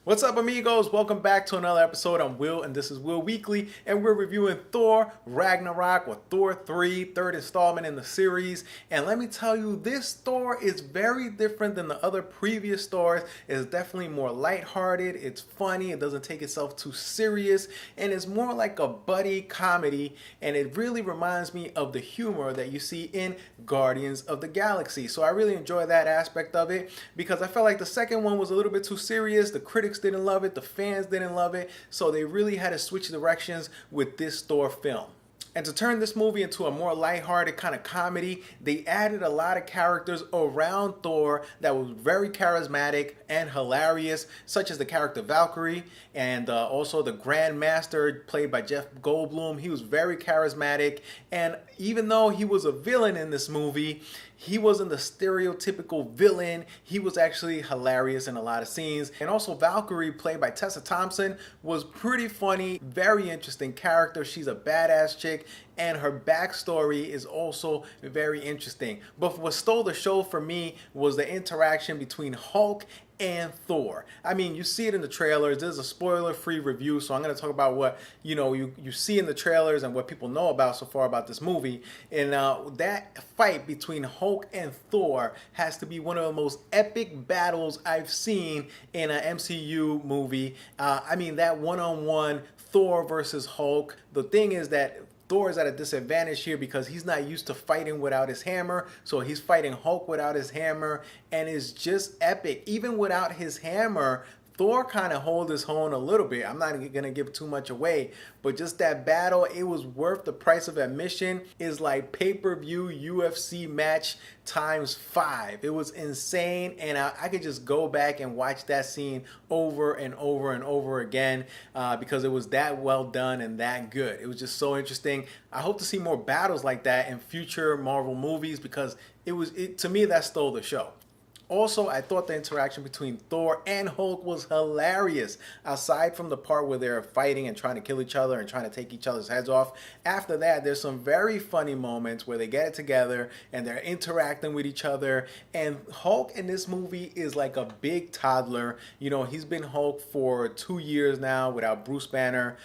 What's up, amigos? Welcome back to another episode. I'm Will, and this is Will Weekly, and we're reviewing Thor Ragnarok, or Thor 3, third installment in the series. And let me tell you, this Thor is very different than the other previous Thors. It's definitely more lighthearted, it's funny, it doesn't take itself too serious, and it's more like a buddy comedy, and it really reminds me of the humor that you see in Guardians of the Galaxy. So I really enjoy that aspect of it, because I felt like the second one was a little bit too serious. The critics didn't love it, the fans didn't love it, so they really had to switch directions with this Thor film. And to turn this movie into a more lighthearted kind of comedy, they added a lot of characters around Thor that was very charismatic and hilarious, such as the character Valkyrie and also the Grand Master played by Jeff Goldblum. He was very charismatic, and even though he was a villain in this movie, he wasn't the stereotypical villain. He was actually hilarious in a lot of scenes. And also Valkyrie, played by Tessa Thompson, was pretty funny, very interesting character. She's a badass chick, and her backstory is also very interesting. But what stole the show for me was the interaction between Hulk and Thor. I mean, you see it in the trailers. This is a spoiler-free review, so I'm going to talk about what you see in the trailers and what people know about so far about this movie. And that fight between Hulk and Thor has to be one of the most epic battles I've seen in an MCU movie. I mean, that one-on-one Thor versus Hulk. The thing is that Thor is at a disadvantage here because he's not used to fighting without his hammer, so he's fighting Hulk without his hammer, and it's just epic. Even without his hammer, Thor kind of holds his own a little bit. I'm not going to give too much away, but just that battle, it was worth the price of admission. It's like pay-per-view UFC match times 5. It was insane, and I could just go back and watch that scene over and over and over again because it was that well done and that good. It was just so interesting. I hope to see more battles like that in future Marvel movies because to me, that stole the show. Also, I thought the interaction between Thor and Hulk was hilarious. Aside from the part where they're fighting and trying to kill each other and trying to take each other's heads off, after that, there's some very funny moments where they get it together and they're interacting with each other. And Hulk in this movie is like a big toddler. You know, he's been Hulk for 2 years now without Bruce Banner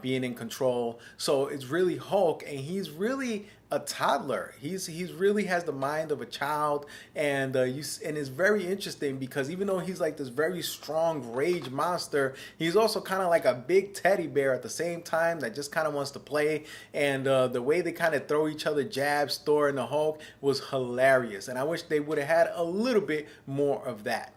being in control. So it's really Hulk, and he's really a toddler. He's really has the mind of a child, and it's very interesting because even though he's like this very strong rage monster, he's also kind of like a big teddy bear at the same time that just kind of wants to play. And the way they kind of throw each other jabs, Thor and the Hulk, was hilarious, and I wish they would have had a little bit more of that.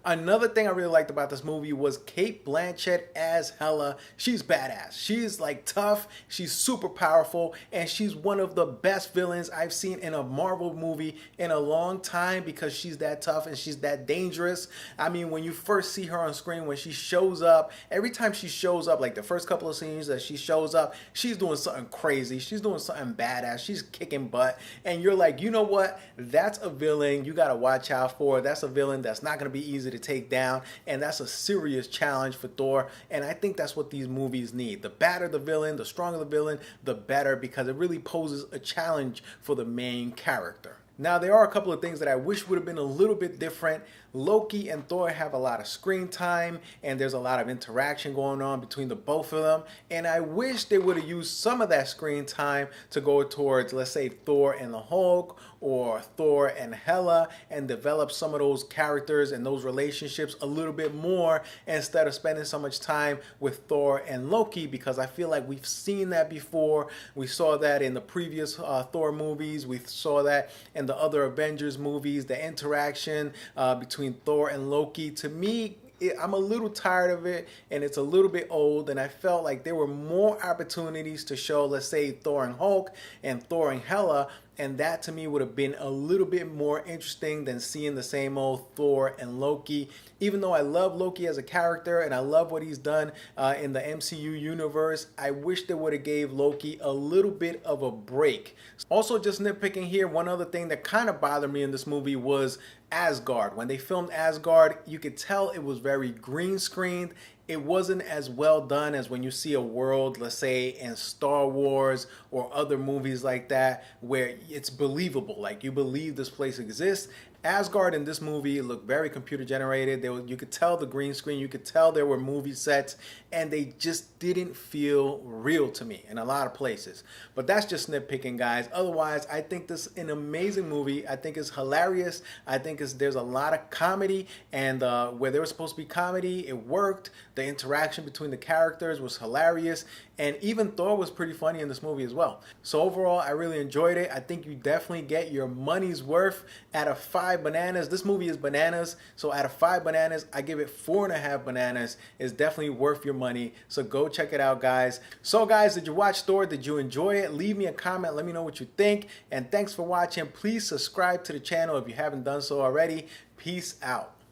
Another thing I really liked about this movie was Cate Blanchett as Hela. She's badass. She's like tough, she's super powerful, and she's one of the best villains I've seen in a Marvel movie in a long time because she's that tough and she's that dangerous. I mean, when you first see her on screen, when she shows up, every time she shows up, like the first couple of scenes that she shows up, she's doing something crazy. She's doing something badass. She's kicking butt. And you're like, you know what? That's a villain you got to watch out for. That's a villain that's not going to be easy to take down, and that's a serious challenge for Thor. And I think that's what these movies need. The badder the villain, the stronger the villain, the better, because it really poses a challenge for the main character. Now, there are a couple of things that I wish would have been a little bit different. Loki and Thor have a lot of screen time, and there's a lot of interaction going on between the both of them. And I wish they would have used some of that screen time to go towards, let's say, Thor and the Hulk, or Thor and Hela, and develop some of those characters and those relationships a little bit more instead of spending so much time with Thor and Loki, because I feel like we've seen that before. We saw that in the previous Thor movies. We saw that in the other Avengers movies, the interaction between Thor and Loki. To me, I'm a little tired of it, and it's a little bit old, and I felt like there were more opportunities to show, let's say, Thor and Hulk and Thor and Hela, and that to me would have been a little bit more interesting than seeing the same old Thor and Loki. Even though I love Loki as a character and I love what he's done in the MCU universe, I wish they would have gave Loki a little bit of a break. Also, just nitpicking here, one other thing that kind of bothered me in this movie was Asgard. When they filmed Asgard, you could tell it was very green screened. It wasn't as well done as when you see a world, let's say in Star Wars or other movies like that, where it's believable, like you believe this place exists. Asgard in this movie looked very computer generated. You could tell the green screen, you could tell there were movie sets, and they just didn't feel real to me in a lot of places. But that's just nitpicking, guys. Otherwise, I think this is an amazing movie. I think it's hilarious. I think there's a lot of comedy, and where there was supposed to be comedy, it worked. The interaction between the characters was hilarious, and even Thor was pretty funny in this movie as well. So overall, I really enjoyed it. I think you definitely get your money's worth. Out of 5 bananas, this movie is bananas, so out of 5 bananas, I give it 4.5 bananas. It's definitely worth your money, so go check it out, guys. So guys, did you watch Thor? Did you enjoy it? Leave me a comment, let me know what you think, and thanks for watching. Please subscribe to the channel if you haven't done so already. Peace out.